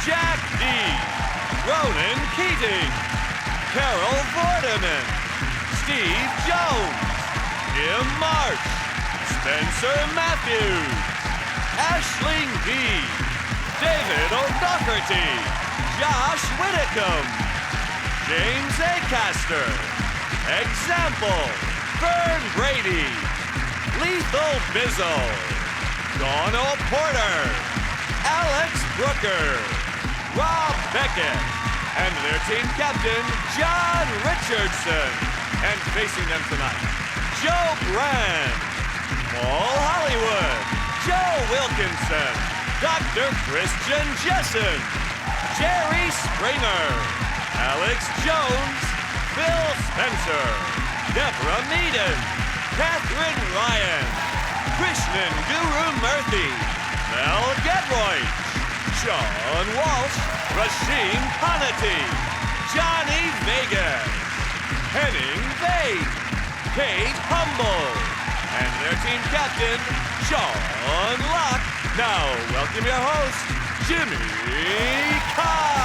Jack D, Ronan Keating, Carol Vorderman, Steve Jones, Jim March, Spencer Matthews, Aisling V, David O'Doherty, Josh Whitcomb, James Acaster, Example, Vern Brady, Lethal Bizzle, Dawn O'Porter, Alex Brooker, Rob Beckett, and their team captain, John Richardson. And facing them tonight, Joe Brand, Paul Hollywood, Joe Wilkinson, Dr. Christian Jessen, Jerry Springer, Alex Jones, Phil Spencer, Deborah Meaden, Catherine Ryan, Krishnan Guru Murthy, Mel Gedroych, Sean Walsh, Rasheen Conati, Johnny Vegas, Henning Bay, Kate Humble, and their team captain, Sean Locke. Now, welcome your host, Jimmy Carr.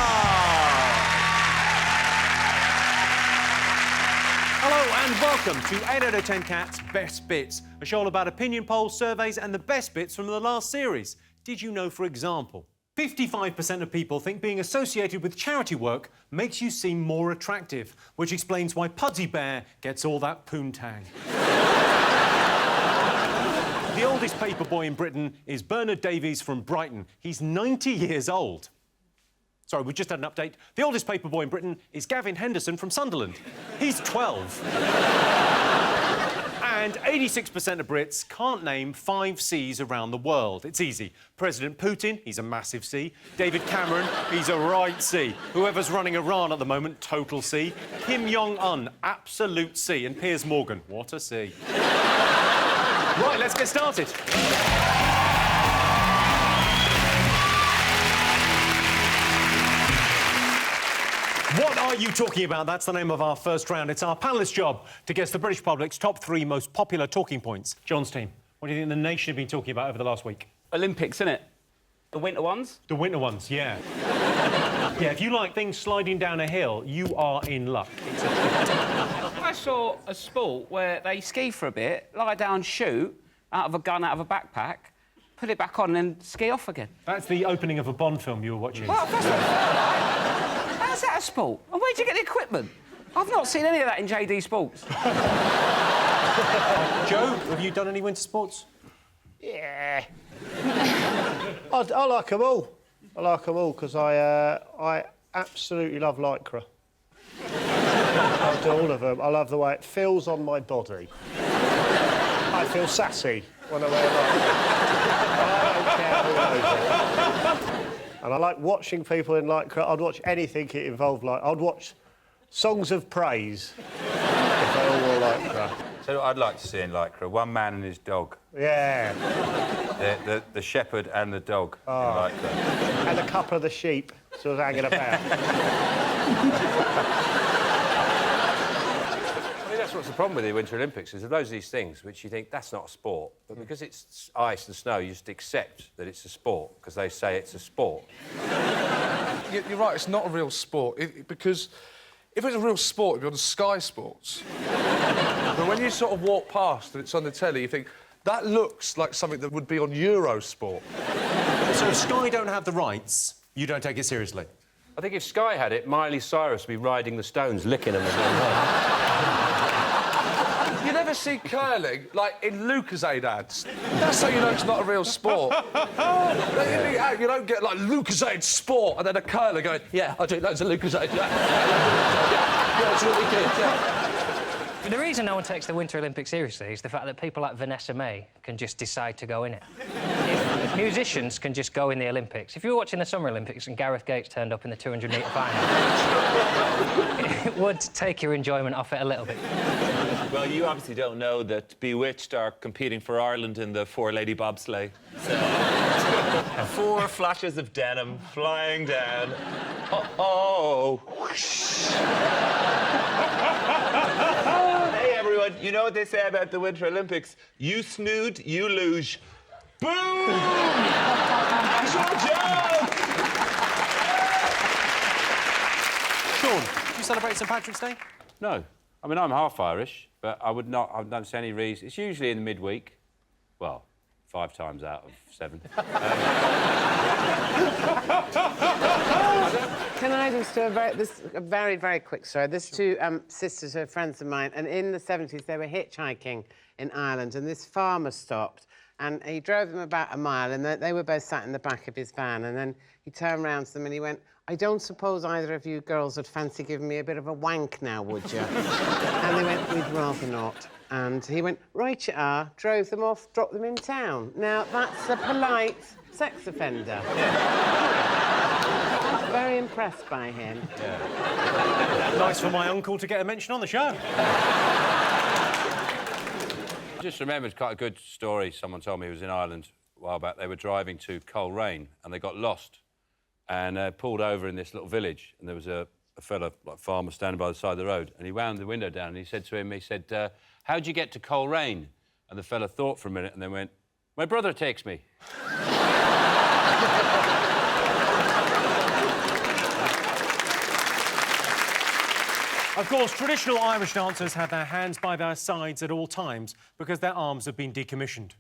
Hello and welcome to 8 out of 10 Cats Best Bits, a show all about opinion polls, surveys and the best bits from the last series. Did you know, for example, 55% of people think being associated with charity work makes you seem more attractive, which explains why Pudsey Bear gets all that poontang. The oldest paper boy in Britain is Bernard Davies from Brighton. He's 90 years old. Sorry, we just had an update. The oldest paper boy in Britain is Gavin Henderson from Sunderland. He's 12. And 86% of Brits can't name 5 Cs around the world. It's easy. President Putin, he's a massive C. David Cameron, he's a right C. Whoever's running Iran at the moment, total C. Kim Jong-un, absolute C. And Piers Morgan, what a C. Right, let's get started. What are you talking about? That's the name of our first round. It's our panellist's job to guess the British public's top 3 most popular talking points. John's team, what do you think the nation have been talking about over the last week? Olympics, innit? The winter ones? The winter ones, yeah. Yeah, if you like things sliding down a hill, you are in luck. It's a I saw a sport where they ski for a bit, lie down, shoot, out of a gun, out of a backpack, put it back on and ski off again. That's the opening of a Bond film you were watching. Well, that's not fair, right? How's that a sport? And where'd you get the equipment? I've not seen any of that in JD Sports. Joe, have you done any winter sports? Yeah. I like them all. I like them all because I absolutely love Lycra. I do all of them. I love the way it feels on my body. I feel sassy when I wear Lycra. I don't care who knows it. And I like watching people in Lycra. I'd watch anything it involved like. I'd watch Songs of Praise if they all wore Lycra. So I'd like to see in Lycra, one man and his dog. Yeah. The shepherd and the dog in Lycra. And a couple of the sheep sort of hanging about. I mean, that's what's the problem with the Winter Olympics, is there's loads of these things which you think, that's not a sport, but because it's ice and snow, you just accept that it's a sport, because they say it's a sport. You're right, it's not a real sport, because if it was a real sport, it'd be on Sky Sports. But when you sort of walk past and it's on the telly, you think, that looks like something that would be on Eurosport. So if Sky don't have the rights, you don't take it seriously? I think if Sky had it, Miley Cyrus would be riding the Stones, licking them as well. You never see curling, like, in Lucozade ads. That's how you know it's not a real sport. You don't get, like, Lucozade Sport, and then a curler going, yeah, I drink loads of Lucozade. Yeah, it's really good, yeah. The reason no one takes the Winter Olympics seriously is the fact that people like Vanessa May can just decide to go in it. If musicians can just go in the Olympics. If you were watching the Summer Olympics and Gareth Gates turned up in the 200-metre final, it would take your enjoyment off it a little bit. Well, you obviously don't know that Bewitched are competing for Ireland in the 4-lady bobsleigh. So... 4 flashes of denim flying down. Oh, Hey, everyone, you know what they say about the Winter Olympics? You snood, you luge. Boom! That's your job! Sean, do you celebrate St Patrick's Day? No. I mean, I'm half Irish, but I don't see any reason. It's usually in the midweek. Well, 5 times out of 7. Can I just do a very, very quick story? There's 2 sisters who are friends of mine, and in the 70s they were hitchhiking in Ireland, and this farmer stopped, and he drove them about a mile, and they were both sat in the back of his van, and then he turned round to them and he went, "I don't suppose either of you girls would fancy giving me a bit of a wank now, would you?" And they went, "We'd rather not." And he went, "Right you are," drove them off, dropped them in town. Now, that's a polite sex offender. I was very impressed by him. Yeah. Nice for my uncle to get a mention on the show. I just remembered quite a good story someone told me. Who was in Ireland a while back. They were driving to Coleraine and they got lost and pulled over in this little village, and there was a fella, like farmer, standing by the side of the road, and he wound the window down and he said to him, "How'd you get to Coleraine?" And the fella thought for a minute and then went, "My brother takes me." Of course, traditional Irish dancers have their hands by their sides at all times because their arms have been decommissioned.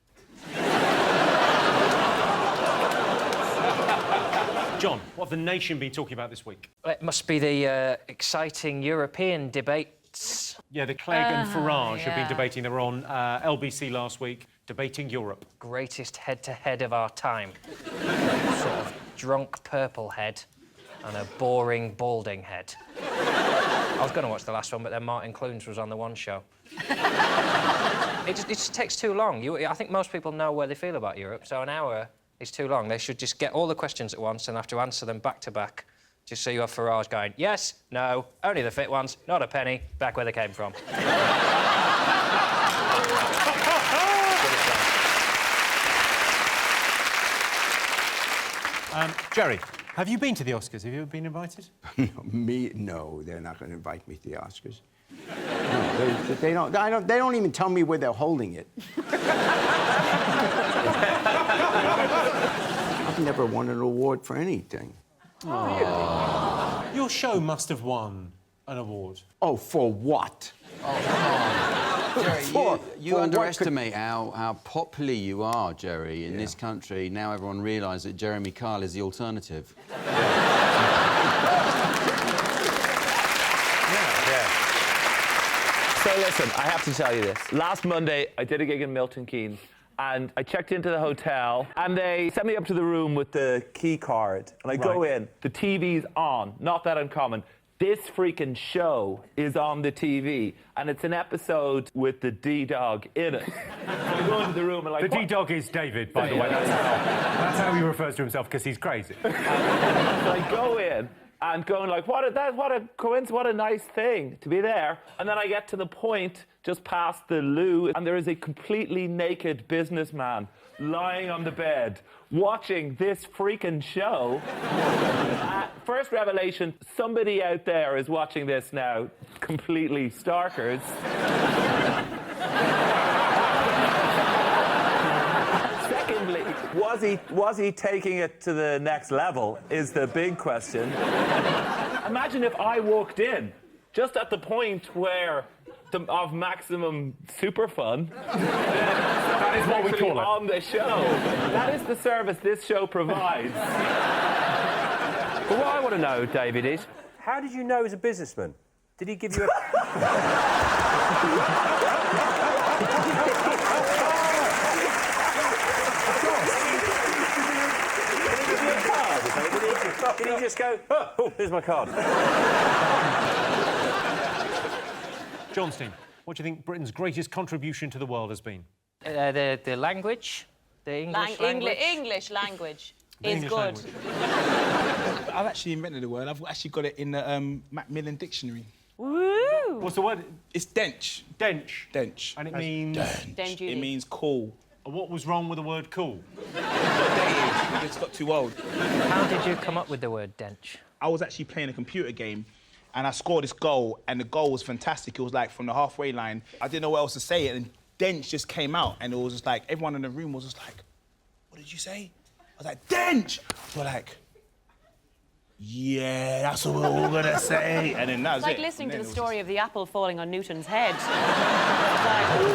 John, what have the nation been talking about this week? It must be the exciting European debates. Yeah, the Clegg and Farage have been debating. They were on LBC last week, debating Europe. Greatest head-to-head of our time. Sort of drunk purple head and a boring balding head. I was going to watch the last one, but then Martin Clunes was on the One Show. It just takes too long. I think most people know where they feel about Europe, so an hour is too long. They should just get all the questions at once and have to answer them back to back, just so you have Farage going, yes, no, only the fit ones, not a penny, back where they came from. Jerry, have you been to the Oscars? Have you ever been invited? No, they're not going to invite me to the Oscars. No, they don't even tell me where they're holding it. I've never won an award for anything. Oh. Your show must have won an award. Oh, for what? Oh, come on. Jerry, you underestimate how popular you are, Jerry, in this country. Now everyone realises that Jeremy Kyle is the alternative. So listen, I have to tell you this. Last Monday, I did a gig in Milton Keynes, and I checked into the hotel, and they sent me up to the room with the key card. And I go in, the TV's on, not that uncommon. This freaking show is on the TV, and it's an episode with the D-Dog in it. So I go into the room and like... The D-Dog is David, by the way. That's how he refers to himself, because he's crazy. So I go in, and going like, what a coincidence, what a nice thing to be there. And then I get to the point just past the loo, and there is a completely naked businessman lying on the bed watching this freaking show. First revelation, somebody out there is watching this now, completely starkers. Secondly, was he taking it to the next level is the big question. Imagine if I walked in just at the point where of maximum super fun. That is what we call it. On the show. That is the service this show provides. But what I want to know, David, is how did you know he was a businessman? Did he give you a... Did he just go, oh, here's my card? Johnstein, what do you think Britain's greatest contribution to the world has been? The language, the English language. English language is good. I've actually invented the word. I've actually got it in the Macmillan Dictionary. Woo! What's the word? It's dench. Dench? Dench. And it means? Dench. It means cool. And what was wrong with the word cool? It's got too old. How did you come up with the word dench? I was actually playing a computer game and I scored this goal, and the goal was fantastic. It was like from the halfway line. I didn't know what else to say, and dench just came out, and it was just like, everyone in the room was just like, what did you say? I was like, dench! So we're like, yeah, that's what we're all gonna say. And then that's It's like it. listening to And the then story of the apple falling on Newton's head.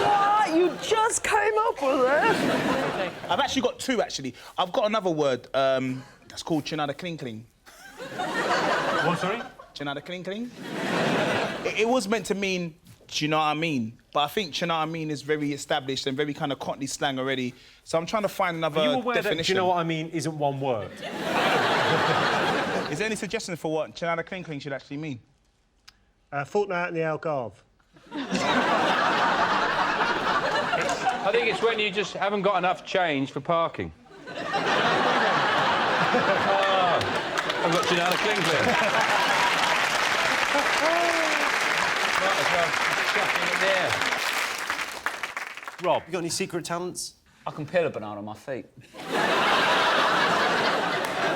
What? You just came up with it? I've actually got two, actually. I've got another word that's called chinada cling cling. What, sorry? Chinada cling cling. It was meant to mean, do you know what I mean? But I think, do you know what I mean, is very established and very kind of Cockney slang already. So I'm trying to find another Are you aware definition. that, do you know what I mean, isn't one word? Is there any suggestions for what chinada cling cling should actually mean? Fortnight in the Algarve. I think it's when you just haven't got enough change for parking. I've got Chinada cling cling. Might as well chuck it in there. Rob, you got any secret talents? I can peel a banana on my feet.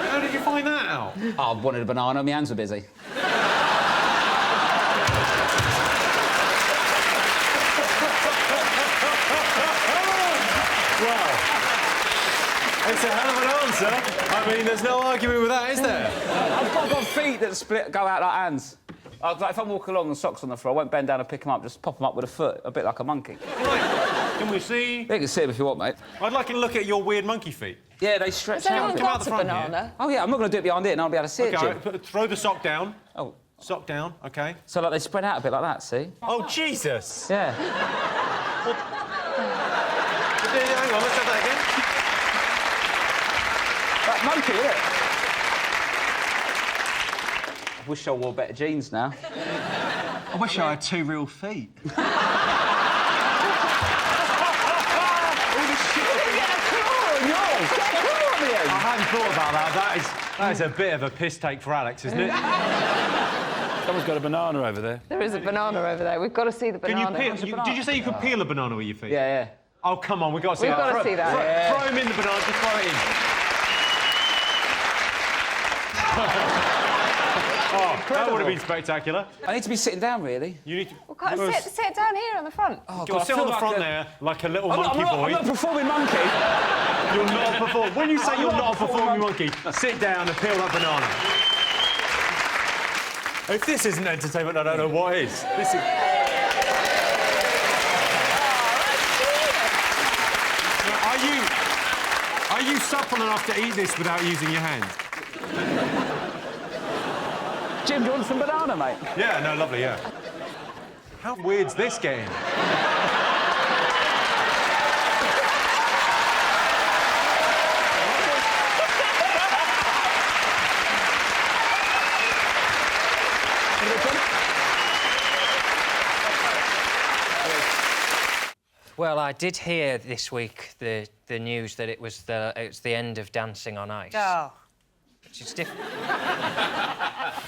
How did you find that out? I wanted a banana, my hands were busy. Well, it's a hell of an answer. I mean, there's no arguing with that, is there? I've got feet that go out like hands. Like if I'm walking along and socks on the floor, I won't bend down and pick them up, just pop them up with a foot, a bit like a monkey. Right. Can we see? You can see them if you want, mate. I'd like to look at your weird monkey feet. Yeah, they stretch Has out. anyone a bit. got a banana? Oh, yeah, I'm not going to do it behind it and I'll be able to see it, Jim. Okay, throw the sock down. Oh. Sock down, OK. So, like, they spread out a bit like that, see? Oh, Jesus! Yeah. Hang on, let's have that again. That monkey, isn't it? I wish I wore better jeans now. I wish I had two real feet. I hadn't thought about that. That is a bit of a piss take for Alex, isn't it? Someone's got a banana over there. There is a banana over there. We've got to see the Can banana. you peel? Did you say you could peel a banana with your feet? Yeah, yeah. Oh, come on, we've got to see We've that. got to see that. Throw him in the banana, just throw it in. Oh, that would have been spectacular. I need to be sitting down, really. You need to... Well, can't sit down here on the front. Oh, Go sit on the front there, like a little monkey boy. I'm not a performing monkey. You're not a performing... When you say you're not a performing monkey, sit down and peel that banana. If this isn't entertainment, I don't know what is. This is... Are you supple enough to eat this without using your hands? Jim, do you want some banana, mate? Yeah, no, lovely, yeah. How weird's this getting? Well, I did hear this week the news that it's the end of Dancing on Ice. Oh. Which is different.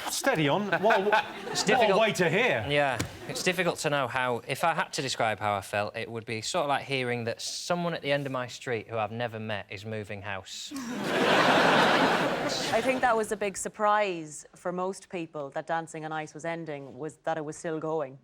Steady on. What a way to hear. Yeah, it's difficult to know how... If I had to describe how I felt, it would be sort of like hearing that someone at the end of my street who I've never met is moving house. I think that was a big surprise for most people that Dancing on Ice was ending, was that it was still going.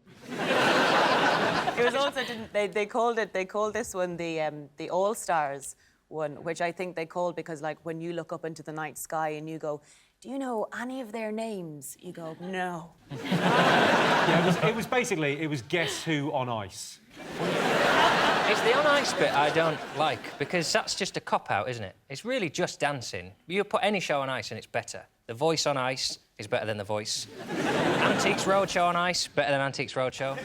It was also they called this one the All Stars one, which I think they called because, like, when you look up into the night sky and you go, do you know any of their names? You go, no. Yeah, it was basically Guess Who on Ice. It's the on ice bit I don't like, because that's just a cop-out, isn't it? It's really just dancing. You put any show on ice and it's better. The Voice on ice is better than The Voice. Antiques Roadshow on ice, better than Antiques Roadshow.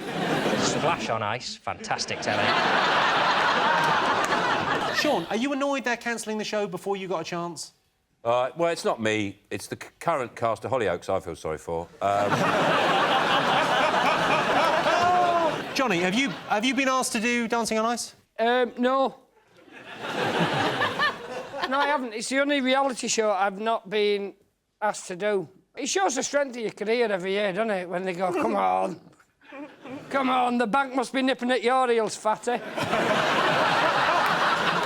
Splash on ice, fantastic telly. Sean, are you annoyed they're cancelling the show before you got a chance? Well, it's not me. It's the current cast of Hollyoaks I feel sorry for. Johnny, have you been asked to do Dancing on Ice? No. No, I haven't. It's the only reality show I've not been asked to do. It shows the strength of your career every year, doesn't it? When they go, come on. Come on, the bank must be nipping at your heels, fatty.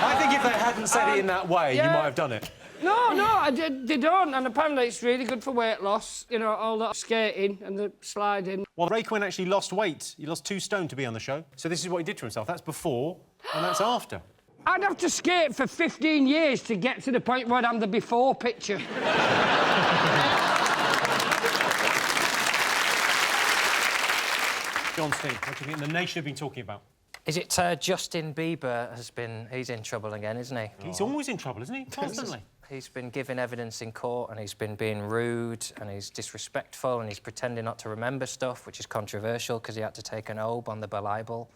I think if they hadn't said it in that way, you might have done it. No, they don't, and apparently it's really good for weight loss, you know, all that skating and the sliding. Well, Ray Quinn actually lost weight. He lost 2 stone to be on the show. So this is what he did to himself. That's before, and that's after. I'd have to skate for 15 years to get to the point where I'm the before picture. John Steen, what do you think the nation have been talking about? Is it Justin Bieber he's in trouble again, isn't he? He's always in trouble, isn't he? Constantly. He's been giving evidence in court and he's been being rude and he's disrespectful and he's pretending not to remember stuff, which is controversial because he had to take an oath on the Bible.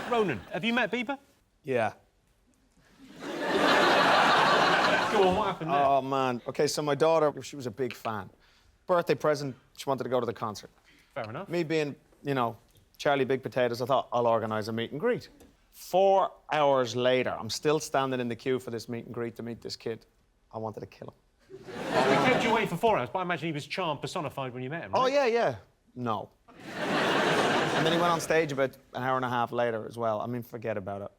Ronan, have you met Bieber? Yeah. Go on, what happened there? Oh, man. OK, so my daughter, she was a big fan. Birthday present, she wanted to go to the concert. Fair enough. Me being, you know, Charlie Big Potatoes, I thought I'll organise a meet and greet. 4 hours later, I'm still standing in the queue for this meet and greet to meet this kid. I wanted to kill him. He kept you waiting for 4 hours, but I imagine he was charm personified when you met him, right? Oh, yeah. No. And then he went on stage about an hour and a half later as well. I mean, forget about it.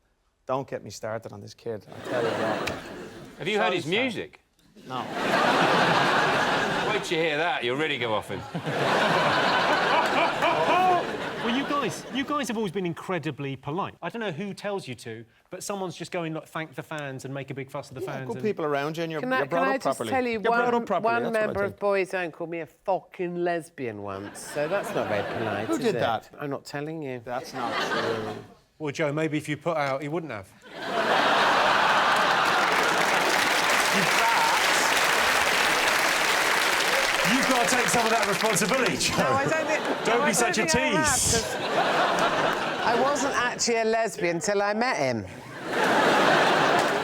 Don't get me started on this kid, I tell you what. Have you heard his music? No. Wait till you hear that, you'll really go off him. Well, you guys have always been incredibly polite. I don't know who tells you to, but someone's just going, like, thank the fans and make a big fuss of the fans. Good people around you and you're brought up properly. Can I just tell you, one member of Boys Own called me a fucking lesbian once, so that's not very polite, Who did that? I'm not telling you. That's not true. Well, Joe, maybe if you put out, he wouldn't have. You've got to take some of that responsibility, Joe. No, I don't think... Don't be such a tease. I wasn't actually a lesbian till I met him.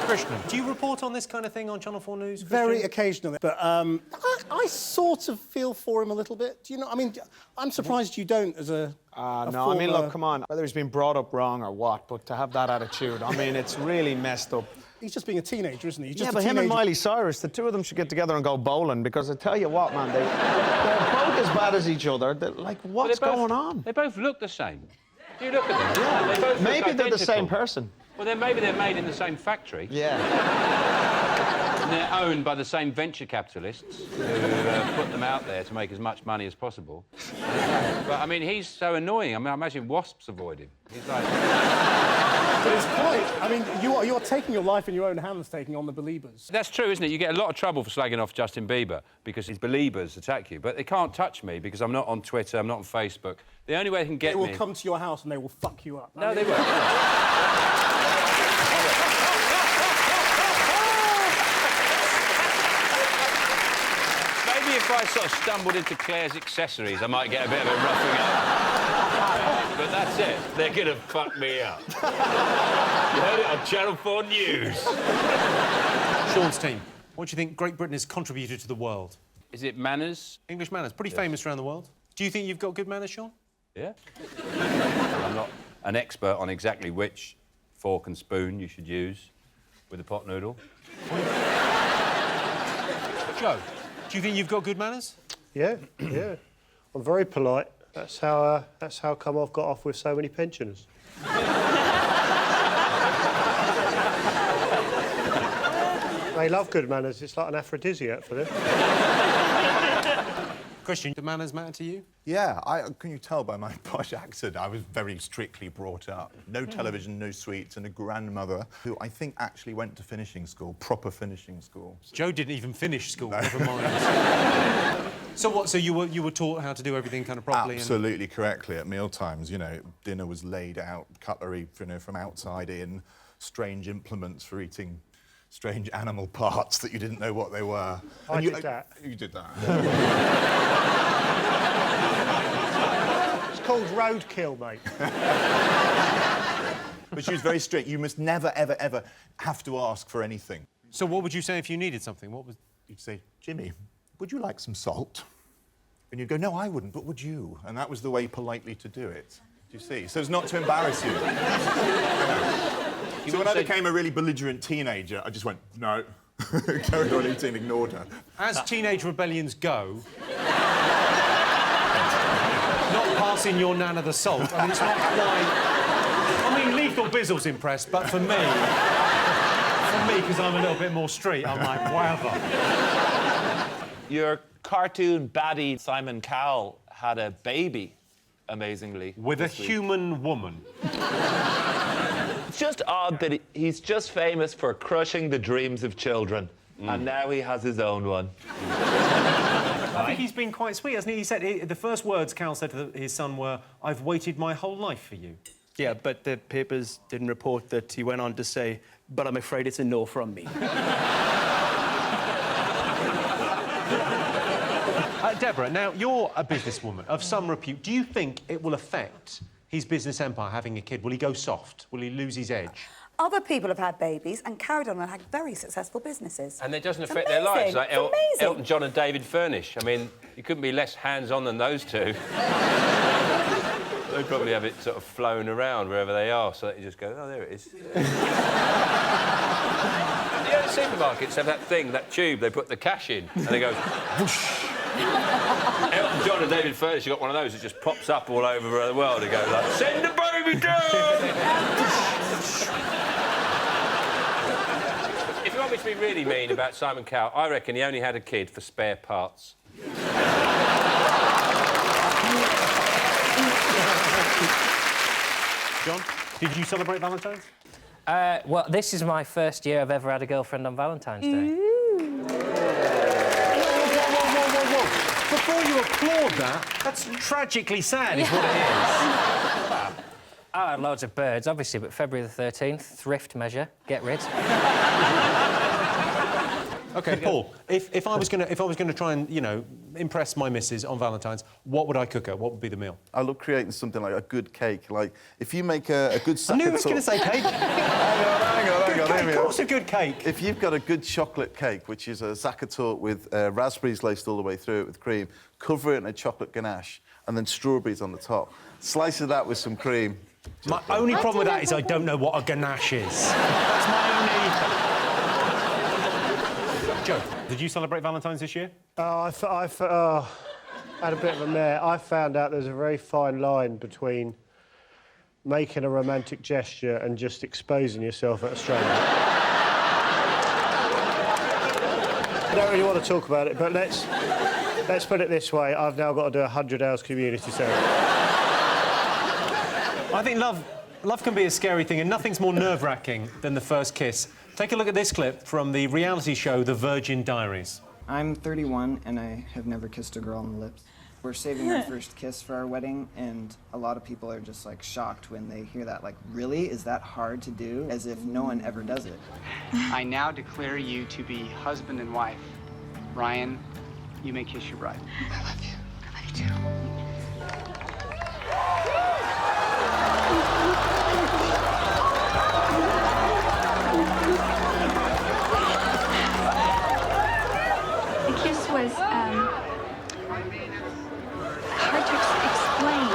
Krishna, do you report on this kind of thing on Channel 4 News? Very occasionally, but I sort of feel for him a little bit. Do you know? I mean, I'm surprised you don't as a no, former... I mean, look, come on. Whether he's been brought up wrong or what, but to have that attitude, I mean, it's really messed up. He's just being a teenager, isn't he? He's Yeah, just but a him and teenager. Miley Cyrus, the two of them should get together and go bowling, because I tell you what, man, they're both as bad as each other. They're like, what's going on? They both look the same. Do you look at them? Yeah. They both Maybe look they're the identical. same person. Well, then maybe they're made in the same factory. Yeah. And they're owned by the same venture capitalists who put them out there to make as much money as possible. But, I mean, he's so annoying. I mean, I imagine wasps avoid him. He's like... But it's quite... I mean, you're taking your life in your own hands, taking on the Beliebers. That's true, isn't it? You get a lot of trouble for slagging off Justin Bieber because his Beliebers attack you, but they can't touch me because I'm not on Twitter, I'm not on Facebook. The only way they can get me... They will come to your house and they will fuck you up. No, they won't. Maybe if I sort of stumbled into Claire's accessories, I might get a bit of a roughing up. But that's it. They're gonna fuck me up. You heard it on Channel 4 News. Sean's team, what do you think Great Britain has contributed to the world? Is it manners? English manners, pretty famous around the world. Do you think you've got good manners, Sean? Yeah. I'm not an expert on exactly which fork and spoon you should use with a pot noodle. Joe, do you think you've got good manners? Yeah. I'm very polite. That's how come I've got off with so many pensioners. They love good manners. It's like an aphrodisiac for them. Christian, do manners matter to you? Yeah, can you tell by my posh accent, I was very strictly brought up. No television, no sweets, and a grandmother who I think actually went to finishing school, proper finishing school. Joe didn't even finish school, never mind. So what, so you were taught how to do everything kind of properly? Absolutely correctly at mealtimes, you know, dinner was laid out, cutlery, you know, from outside in, strange implements for eating strange animal parts that you didn't know what they were. I did that. You did that. It's called roadkill, mate. But she was very strict. You must never, ever, ever have to ask for anything. So what would you say if you needed something? What would... You'd say, Jimmy, would you like some salt? And you'd go, no, I wouldn't, but would you? And that was the way politely to do it. Do you see? So as not to embarrass you. So when I became a really belligerent teenager, I just went, no. Carried on eating, ignored her. As teenage rebellions go, not passing your nana the salt, I mean, it's not quite... I mean, Lethal Bizzle's impressed, but for me, because I'm a little bit more street, I'm like, whatever. Your cartoon baddie, Simon Cowell, had a baby, amazingly. With a human woman. It's just odd that he's just famous for crushing the dreams of children, and now he has his own one. I think he's been quite sweet, hasn't he? He said the first words Cowell said to his son were, "I've waited my whole life for you." Yeah, but the papers didn't report that. He went on to say, "But I'm afraid it's a no from me." Deborah, now, you're a businesswoman of some repute. Do you think it will affect his business empire, having a kid? Will he go soft? Will he lose his edge? Other people have had babies and carried on and had very successful businesses. And it doesn't It's affect their lives. amazing. Like It's amazing. Elton John and David Furnish. I mean, you couldn't be less hands-on than those two. They'd probably have it sort of flown around wherever they are, so that you just go, oh, there it is. Yeah, the supermarkets have that thing, that tube, they put the cash in, and they go, whoosh. Elton John and David Furnish have got one of those that just pops up all over the world and goes like, send the baby down! If you want me to be really mean about Simon Cowell, I reckon he only had a kid for spare parts. John, did you celebrate Valentine's? Well, this is my first year I've ever had a girlfriend on Valentine's Day. Before you applaud that, that's tragically sad, is what it is. I had loads of birds, obviously, but February the 13th, thrift measure, get rid. OK, Paul, if I was gonna try and, you know, impress my missus on Valentine's, what would I cook her? What would be the meal? I love creating something like a good cake. Like, if you make a good sack I knew he was going to say cake. hang on. Good cake, of course a good cake. If you've got a good chocolate cake, which is a Zacatort with raspberries laced all the way through it with cream, cover it in a chocolate ganache, and then strawberries on the top. Slice of that with some cream. My only problem with that is I don't know what a ganache is. That's my only... Joe, did you celebrate Valentine's this year? I had a bit of a mare. I found out there's a very fine line between making a romantic gesture and just exposing yourself at a stranger. I don't really want to talk about it, but let's put it this way. I've now got to do 100 hours community service. I think love can be a scary thing, and nothing's more nerve-wracking than the first kiss. Take a look at this clip from the reality show The Virgin Diaries. I'm 31 and I have never kissed a girl on the lips. We're saving our first kiss for our wedding, and a lot of people are just like shocked when they hear that. Like, really? Is that hard to do? As if no one ever does it. I now declare you to be husband and wife. Ryan, you may kiss your bride. I love you. I love you too. The kiss was, hard to explain.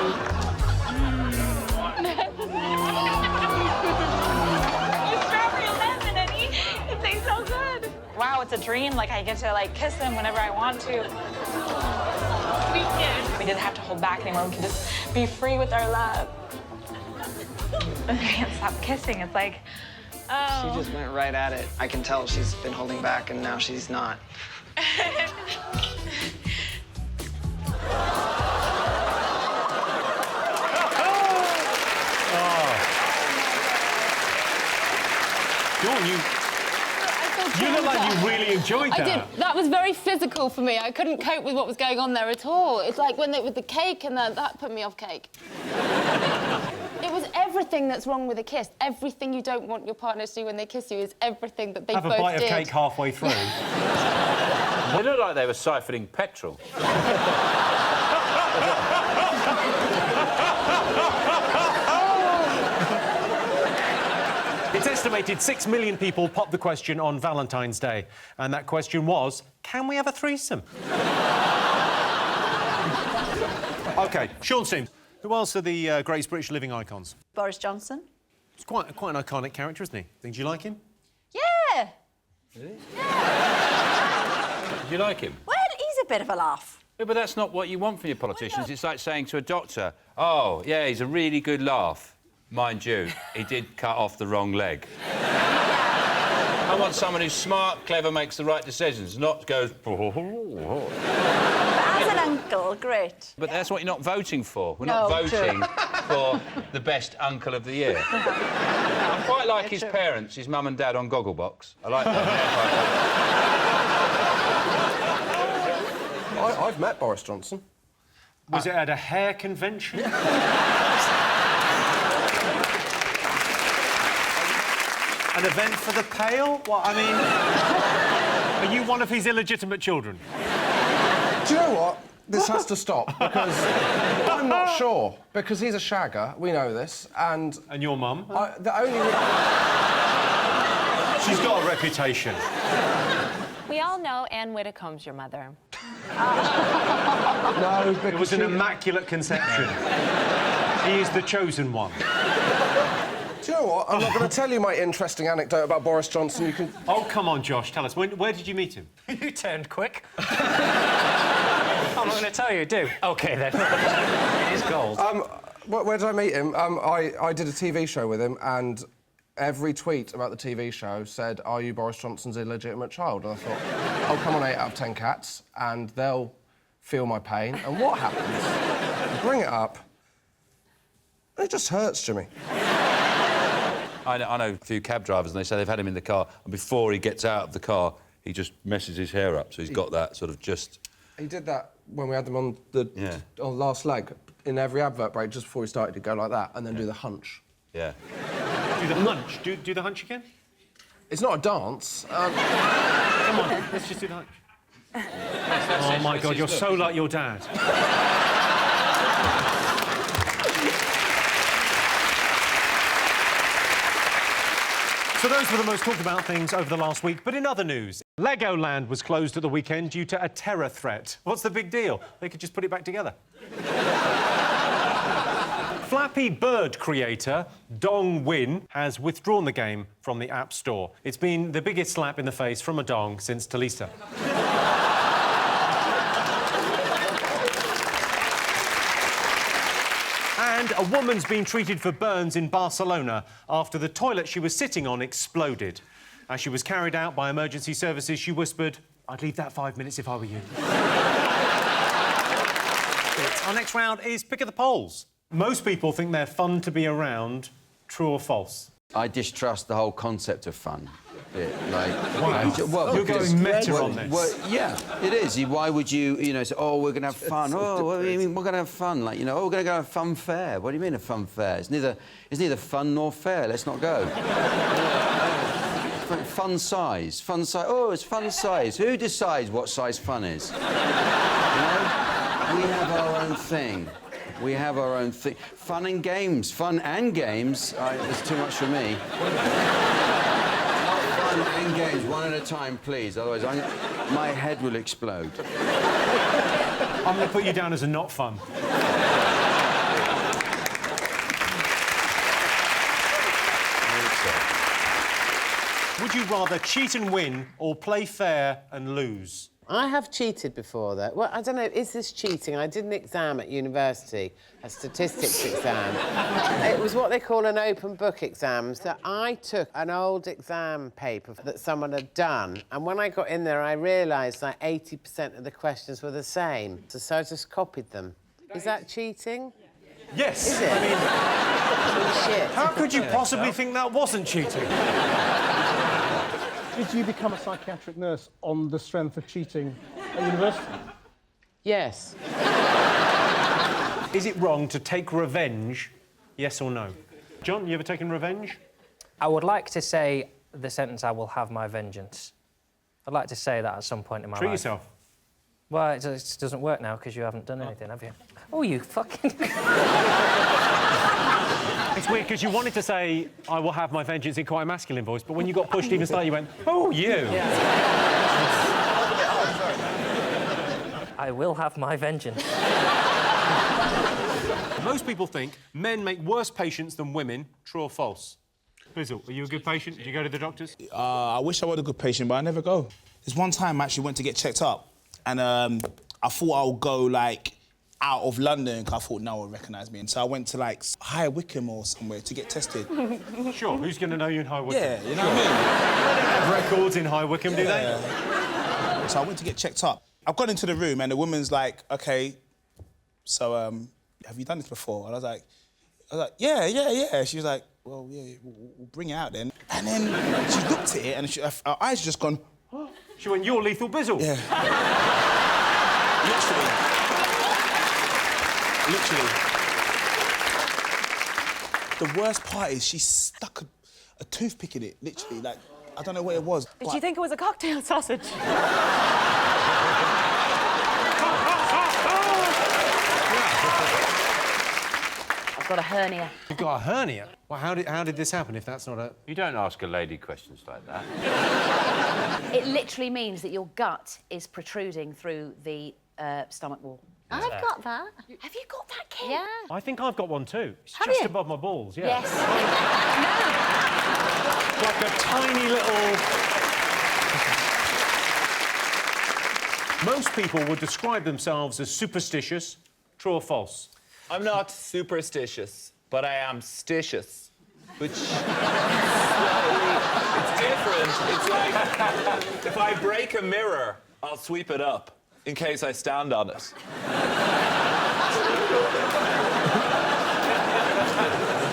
Strawberry lemon, it tastes so good. Wow, it's a dream. Like, I get to, like, kiss him whenever I want to. We didn't have to hold back anymore. We could just be free with our love. I can't stop kissing. It's like, oh. She just went right at it. I can tell she's been holding back, and now she's not. Dawn, you look like you really enjoyed that. I did. That was very physical for me. I couldn't cope with what was going on there at all. It's like when with the cake, and that put me off cake. It was everything that's wrong with a kiss. Everything you don't want your partner to do when they kiss you is everything that they both did. Have a bite of cake halfway through. They looked like they were siphoning petrol. It's estimated 6 million people popped the question on Valentine's Day, and that question was, can we have a threesome? OK, Sean Sims. Who else are the greatest British living icons? Boris Johnson. He's quite an iconic character, isn't he? Do you like him? Yeah. Really? Do you like him? Well, he's a bit of a laugh. Yeah, but that's not what you want from your politicians. It's like saying to a doctor, oh, yeah, he's a really good laugh. Mind you, he did cut off the wrong leg. I want someone who's smart, clever, makes the right decisions, not goes... But as an uncle, great. But that's what you're not voting for. We're No, not voting true. for the best uncle of the year. I quite like his parents, his mum and dad on Gogglebox. I like that. I've met Boris Johnson. Was it at a hair convention? An event for the pale? What, I mean... Are you one of his illegitimate children? Do you know what? This has to stop, because I'm not sure. Because he's a shagger, we know this, and... And your mum? The only... She's got a reputation. We all know Anne Widdecombe's your mother. No, because it was an immaculate conception. He is the chosen one. Do you know what? I'm not going to tell you my interesting anecdote about Boris Johnson. You can... Oh, come on, Josh, tell us. Where did you meet him? You turned quick. I'm not going to tell you, do? OK, then. It is gold. Where did I meet him? I did a TV show with him, and every tweet about the TV show said, "Are you Boris Johnson's illegitimate child?" And I thought, I'll come on 8 out of 10 cats, and they'll feel my pain. And what happens? You bring it up, and it just hurts, Jimmy. I know a few cab drivers, and they say they've had him in the car, and before he gets out of the car, he just messes his hair up, so he's got that sort of just... He did that when we had them on the last leg. In every advert break, just before he started, he'd go like that, and then do the hunch. Yeah. Do the hunch. Do the hunch again? It's not a dance. Come on, let's just do the hunch. Oh, my God, you're so like your dad. So those were the most talked about things over the last week. But in other news, Legoland was closed at the weekend due to a terror threat. What's the big deal? They could just put it back together. Flappy Bird creator Dong Win has withdrawn the game from the App Store. It's been the biggest slap in the face from a dong since Talisa. And a woman's been treated for burns in Barcelona after the toilet she was sitting on exploded. As she was carried out by emergency services, she whispered, "I'd leave that 5 minutes if I were you." Our next round is Pick of the Polls. Most people think they're fun to be around. True or false? I distrust the whole concept of fun. Like, wow. You're going meta on this. Well, yeah, it is. Why would you, say, "Oh, we're going to have fun"? Oh, what do you mean we're going to have fun? Like, "Oh, we're going to go to a fun fair." What do you mean a fun fair? It's neither fun nor fair. Let's not go. Fun size. Fun size. Oh, it's fun size. Who decides what size fun is? We have our own thing. We have our own thing. Fun and games. Fun and games. It's too much for me. Fun and games, one at a time, please. Otherwise, my head will explode. I'm going to put you down as a not fun. Would you rather cheat and win or play fair and lose? I have cheated before, though. Well, I don't know, is this cheating? I did an exam at university, a statistics exam. It was what they call an open book exam. So I took an old exam paper that someone had done, and when I got in there, I realised like 80% of the questions were the same. So I just copied them. Is that cheating? Yes. Is it? I mean... Shit. How could you possibly think that wasn't cheating? Did you become a psychiatric nurse on the strength of cheating at university? Yes. Is it wrong to take revenge, yes or no? John, you ever taken revenge? I would like to say the sentence, "I will have my vengeance." I'd like to say that at some point in my life. Treat yourself. Well, it doesn't work now because you haven't done anything, have you? Oh, you fucking... It's weird because you wanted to say, "I will have my vengeance" in quite a masculine voice, but when you got pushed even slightly, you went, "Oh, you." Yeah. I will have my vengeance. Most people think men make worse patients than women. True or false? Bizzle, are you a good patient? Do you go to the doctors? I wish I was a good patient, but I never go. There's one time I actually went to get checked up, and I thought I would go, like, out of London, because I thought no one would recognise me. And so I went to, like, High Wycombe or somewhere to get tested. Sure, who's going to know you in High Wycombe? Yeah, you know what I mean? They have records in High Wycombe, do they? So I went to get checked up. I've gone into the room and the woman's like, "OK, so, have you done this before?" And I was like, yeah. She was like, "Well, yeah, we'll bring it out then." And then she looked at it and her eyes just gone... She went, "You're Lethal Bizzle." Yeah. Literally. The worst part is she stuck a toothpick in it, literally. Like, I don't know what it was. Did you think it was a cocktail sausage? I've got a hernia. You've got a hernia? Well, how did this happen if that's not a... You don't ask a lady questions like that. It literally means that your gut is protruding through the stomach wall. I've got that. Have you got that, Kim? Yeah. I think I've got one too. It's Have just you? above my balls, yeah. Yes. Like a tiny little... Most people would describe themselves as superstitious. True or false? I'm not superstitious, but I am stitious, which it's different. It's like if I break a mirror, I'll sweep it up in case I stand on it.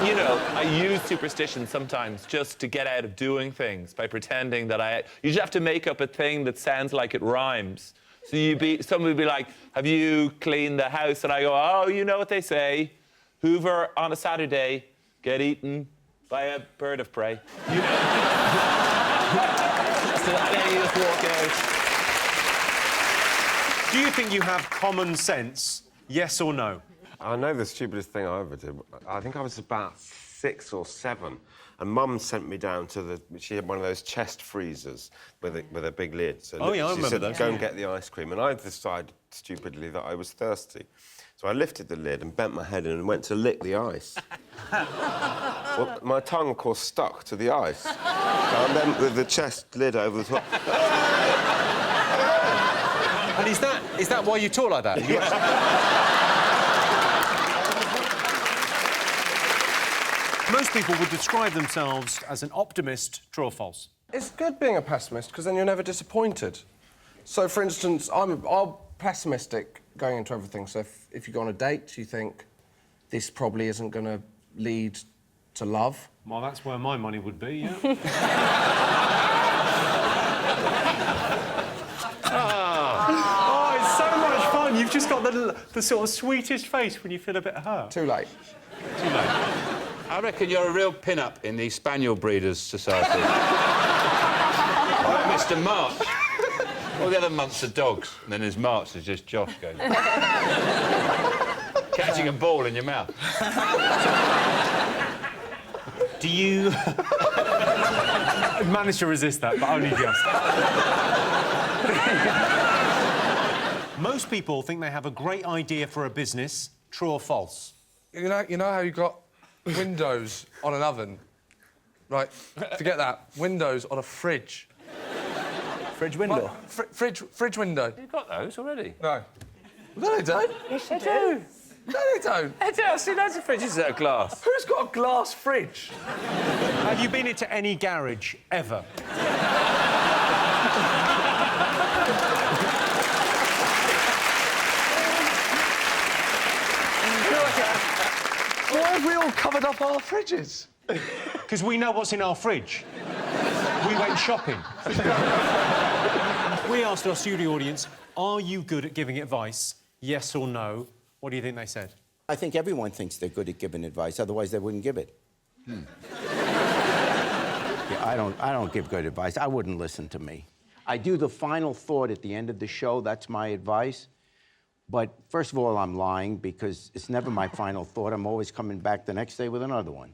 You know, I use superstition sometimes just to get out of doing things by pretending that you just have to make up a thing that sounds like it rhymes. So someone would be like, have you cleaned the house? And I go, oh, you know what they say. Hoover on a Saturday, get eaten by a bird of prey. You know? So then you just walk out. Do you think you have common sense, yes or no? I know the stupidest thing I ever did. I think I was about 6 or 7, and Mum sent me down to she had one of those chest freezers with a big lid. So oh, yeah, I remember she said, those. go and get the ice cream, and I decided stupidly that I was thirsty. So I lifted the lid and bent my head in and went to lick the ice. Well, my tongue, of course, stuck to the ice. And then with the chest lid over the top... And is that why you talk like that? Most people would describe themselves as an optimist. True or false? It's good being a pessimist because then you're never disappointed. So, for instance, I'm pessimistic going into everything. So if you go on a date, you think this probably isn't going to lead to love. Well, that's where my money would be, yeah. Oh, it's so much fun. You've just got the sort of sweetest face when you feel a bit hurt. Too late. Too late. I reckon you're a real pin-up in the Spaniel Breeders' Society. Like Mr. March. All the other months are dogs, and then there's March, there's just Josh going... catching a ball in your mouth. Do you... I managed to resist that, but only just. Most people think they have a great idea for a business. True or false? You know how you got windows on an oven? Right, forget that. Windows on a fridge. Fridge window? Fridge window. You've got those already? No. No, they don't. Yes, they do. No, they don't. They do. I've seen loads of fridges that are glass. Who's got a glass fridge? Have you been into any garage, ever? Why have we all covered up our fridges? Because we know what's in our fridge. We went shopping. We asked our studio audience, are you good at giving advice? Yes or no? What do you think they said? I think everyone thinks they're good at giving advice, otherwise they wouldn't give it. Yeah, I don't give good advice. I wouldn't listen to me. I do the final thought at the end of the show. That's my advice. But first of all, I'm lying because it's never my final thought. I'm always coming back the next day with another one.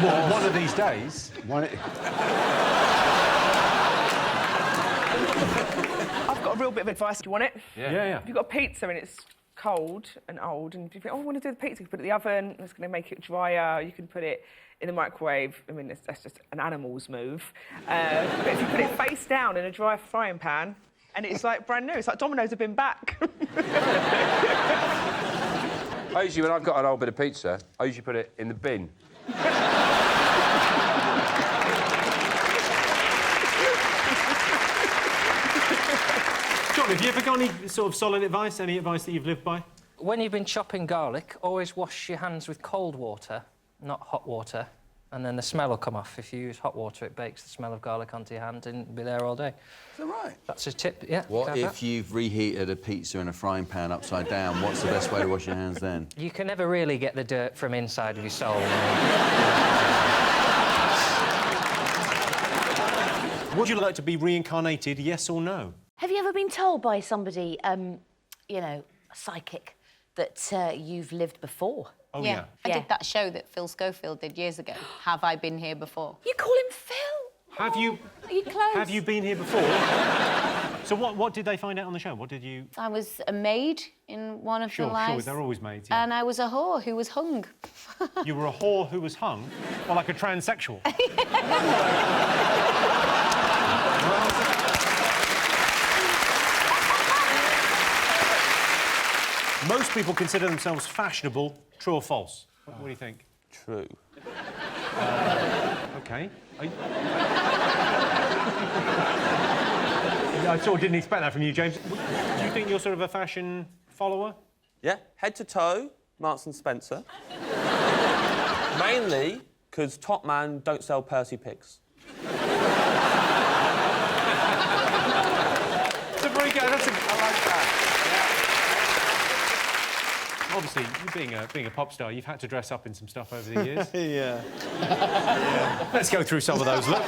Well, one of these days. I've got a real bit of advice. Do you want it? Yeah. If you've got a pizza and it's cold and old, and you think, oh, I want to do the pizza, you can put it in the oven, it's going to make it drier, you can put it in the microwave. I mean, that's just an animal's move. But if you put it face down in a dry frying pan, and it's like brand new, it's like Domino's have been back. I usually, when I've got an old bit of pizza, I usually put it in the bin. John, have you ever got any sort of solid advice, any advice that you've lived by? When you've been chopping garlic, always wash your hands with cold water, not hot water. and then the smell will come off. If you use hot water, it bakes the smell of garlic onto your hand and it'll be there all day. Is that right? That's a tip, yeah. What if you've reheated a pizza in a frying pan upside down? What's the best way to wash your hands then? You can never really get the dirt from inside of your soul. Would you like to be reincarnated, yes or no? Have you ever been told by somebody, you know, a psychic, that you've lived before? Oh, yeah. I did that show that Phil Schofield did years ago. Have I been here before? You call him Phil? Have you... Are you close? Have you been here before? So what did they find out on the show? What did you... I was a maid in one of the lives. Sure, they're always maids, yeah. And I was a whore who was hung. You were a whore who was hung? Or like a transsexual? Most people consider themselves fashionable. True or false? What do you think? True. OK. I sort of didn't expect that from you, James. Do you think you're sort of a fashion follower? Yeah, head to toe, Marks and Spencer. Mainly because Top Man don't sell Percy pigs. That's a very good... I like that. Obviously, you being a pop star, you've had to dress up in some stuff over the years. Yeah. Let's go through some of those looks.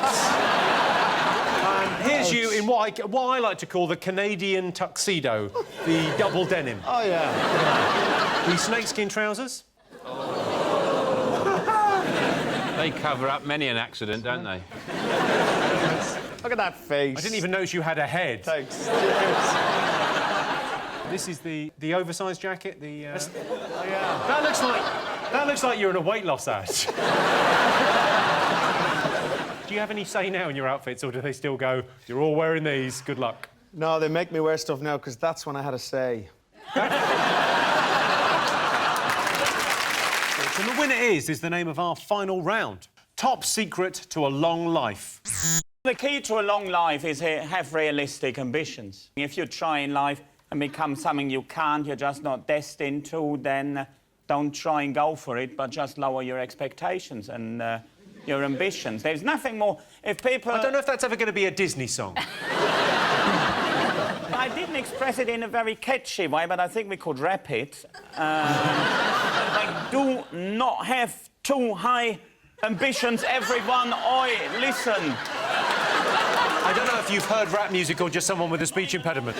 Here's you in what I like to call the Canadian tuxedo, the double denim. Oh, yeah. The snakeskin trousers. They cover up many an accident, don't they? Look at that face. I didn't even notice you had a head. Thanks. This is the oversized jacket. The Oh, yeah. that looks like you're in a weight loss ad. Do you have any say now in your outfits, or do they still go, "You're all wearing these. Good luck"? No, they make me wear stuff now because that's when I had a say. And the winner is the name of our final round. Top secret to a long life. The key to a long life is to have realistic ambitions. If you try in life and become something you can't, you're just not destined to, then don't try and go for it, but just lower your expectations and your ambitions. There's nothing more... If people... I don't know if that's ever going to be a Disney song. I didn't express it in a very catchy way, but I think we could rap it. Like, do not have too high ambitions, everyone. Oi, listen. I don't know if you've heard rap music or just someone with a speech impediment.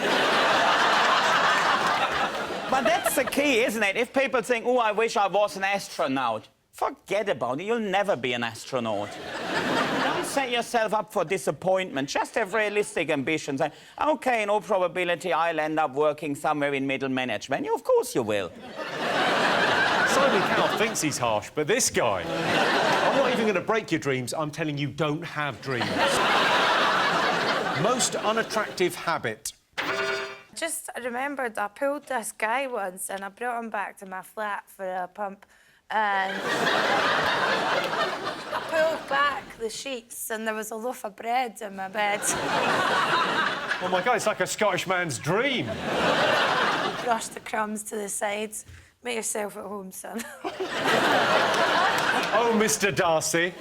But that's the key, isn't it? If people think, oh, I wish I was an astronaut, forget about it. You'll never be an astronaut. Don't set yourself up for disappointment. Just have realistic ambitions. And, OK, in all probability, I'll end up working somewhere in middle management. Of course you will. Simon Cowell thinks he's harsh, but this guy... I'm not even going to break your dreams. I'm telling you, don't have dreams. Most unattractive habit. Just remembered I pulled this guy once and I brought him back to my flat for a pump and I pulled back the sheets and there was a loaf of bread in my bed. Oh, my God, it's like a Scottish man's dream. Brush the crumbs to the sides. Make yourself at home, son. Oh, Mr. Darcy.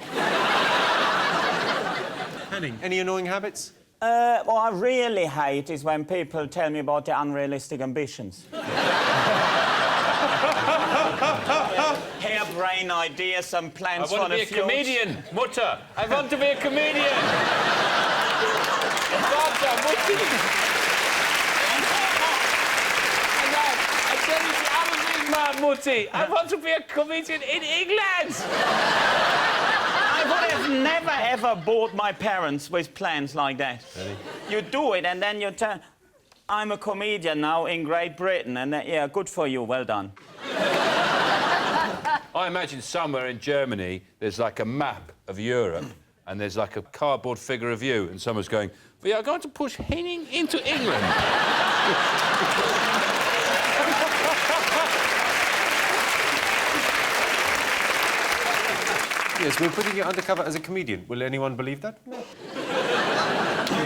Henning, any annoying habits? What I really hate is when people tell me about their unrealistic ambitions. Harebrained ideas and plans for the future. I want to be a comedian, Mutter. I want to be a comedian. Mutti. I want to be a comedian in England. I would have never, ever bored my parents with plans like that. Really? You do it, and then you tell... I'm a comedian now in Great Britain, and then, yeah, good for you, well done. I imagine somewhere in Germany there's like a map of Europe, and there's like a cardboard figure of you, and someone's going, "We are going to push Henning into England." Yes, we're putting you undercover as a comedian. Will anyone believe that? No.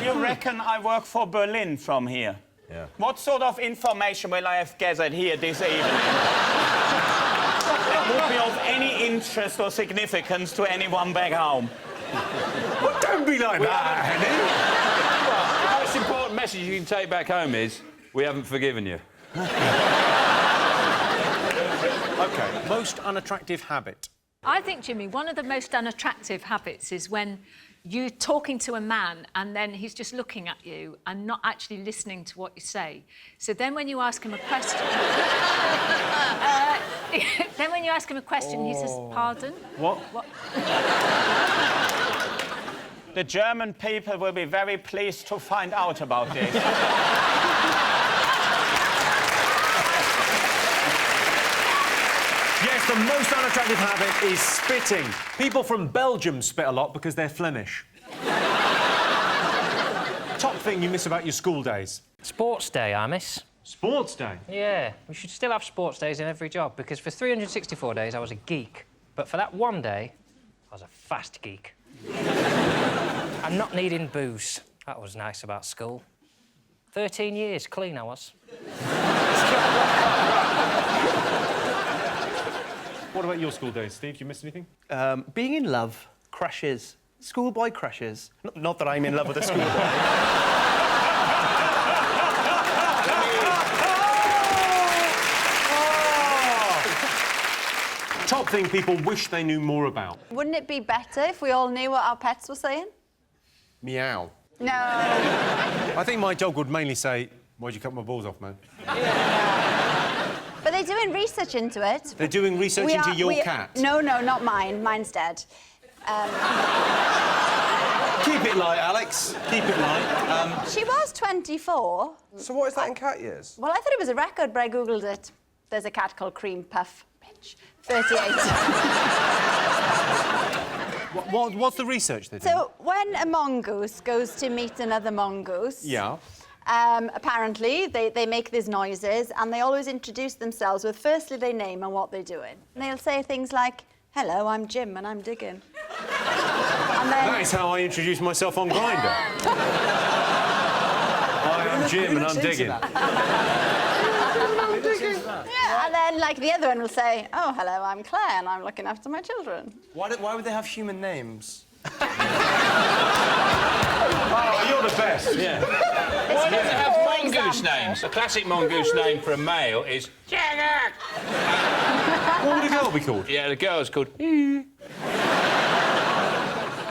You reckon I work for Berlin from here? Yeah. What sort of information will I have gathered here this evening? That would be of any interest or significance to anyone back home. Well, don't be like that, Henny. The most important message you can take back home is, we haven't forgiven you. OK, most unattractive habit. I think, Jimmy, one of the most unattractive habits is when you're talking to a man and then he's just looking at you and not actually listening to what you say. So then when you ask him a question... then when you ask him a question, he says, pardon? What? The German people will be very pleased to find out about this. Yes, the most unattractive habit is spitting. People from Belgium spit a lot because they're Flemish. Top thing you miss about your school days? Sports day, I miss. Sports day? Yeah, we should still have sports days in every job, because for 364 days I was a geek. But for that one day, I was a fast geek. And not needing booze. That was nice about school. 13 years clean I was. What about your school days, Steve? Do you miss anything? Being in love, crushes, schoolboy crushes. Not that I'm in love with a schoolboy. Top thing people wish they knew more about? Wouldn't it be better if we all knew what our pets were saying? Meow. No. I think my dog would mainly say, why'd you cut my balls off, man? But they're doing research into it. They're doing research into your cat? No, not mine. Mine's dead. Keep it light, Alex. Keep it light. She was 24. So what is that in cat years? Well, I thought it was a record, but I Googled it. There's a cat called Cream Puff. Bitch. 38. What's the research they do? So, when a mongoose goes to meet another mongoose... Yeah. Apparently, they make these noises, and they always introduce themselves with firstly their name and what they're doing. And they'll say things like, hello, I'm Jim, and I'm digging. And then... That is how I introduce myself on Grindr. Hi, I'm Jim, and I'm digging. Yeah, and then, like, the other one will say, oh, hello, I'm Claire, and I'm looking after my children. Why would they have human names? Oh, you're the best. Yeah. Why don't they have mongoose names? A classic mongoose name for a male is Jagger. What would a girl be called? Yeah, the girl's called... I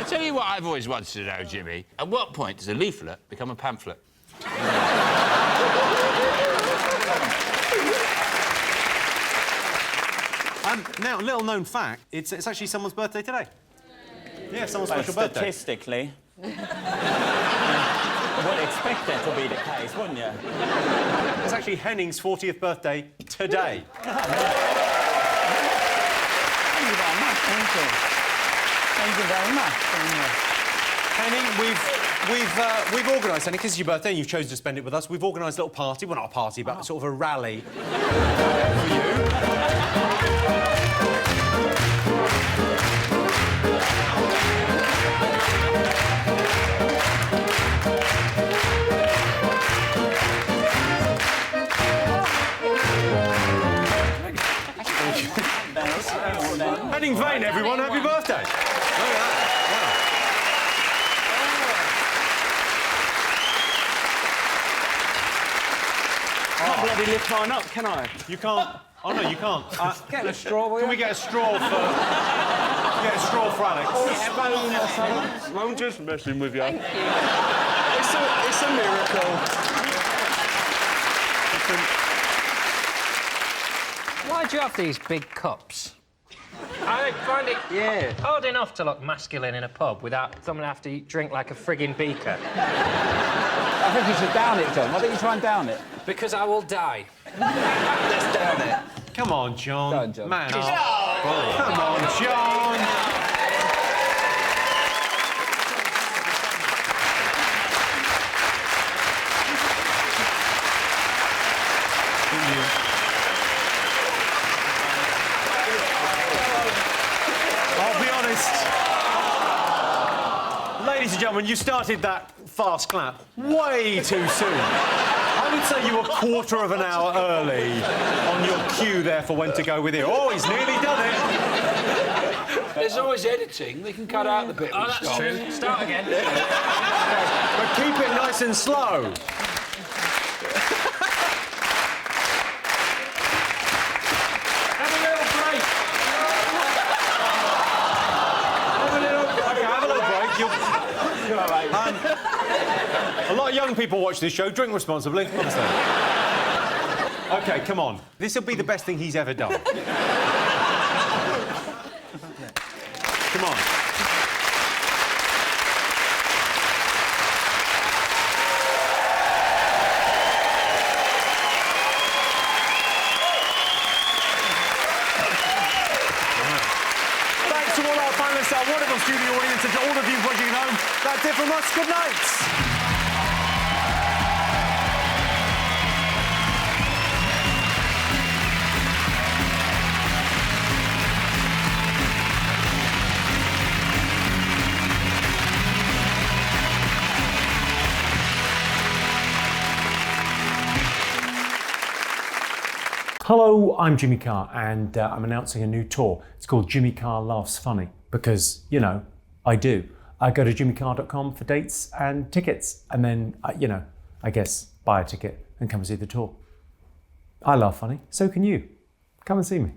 tell you what I've always wanted to know, Jimmy. At what point does a leaflet become a pamphlet? Now, little known fact, it's actually someone's birthday today. Yeah, someone's special birthday. Statistically... You would expect that to be the case, wouldn't you? It's actually Henning's 40th birthday today. Thank you very much, thank you. Thank you very much. Henning, we've organised, Henning, because it's your birthday and you've chosen to spend it with us, we've organised a little party. Well, not a party, but sort of a rally for you. Henning Vane, everyone, happy birthday. Look at that. I can't bloody lift mine up, can I? You can't. Oh, no, you can't. Get a straw, will you? Can we get a straw for... Get a straw for Alex. I'm just messing with you. Thank you. It's a miracle. Why do you have these big cups? I find it hard enough to look masculine in a pub without someone have to drink like a frigging beaker. I think you should down it, John. Why don't you try and down it? Because I will die. Let's down it. Come on, John. Go on, John. Man up. Come on, John. I'll be honest. Ladies and gentlemen, you started that fast clap way too soon. I would say you were a quarter of an hour early on your cue there for when to go with it. Oh, he's nearly done it. There's always editing. They can cut out the bit. Oh, that's true. Start again. But keep it nice and slow. Have a little break. Have a little break. A lot of young people watch this show. Drink responsibly. Honestly. OK, come on. This will be the best thing he's ever done. Come on. Thanks to all our panellists, our wonderful studio audience, and to all of you watching at home. That's it from us. Good night. Hello, I'm Jimmy Carr, and I'm announcing a new tour. It's called Jimmy Carr Laughs Funny, because, you know, I do. I go to jimmycarr.com for dates and tickets, and then, you know, I guess buy a ticket and come and see the tour. I laugh funny, so can you. Come and see me.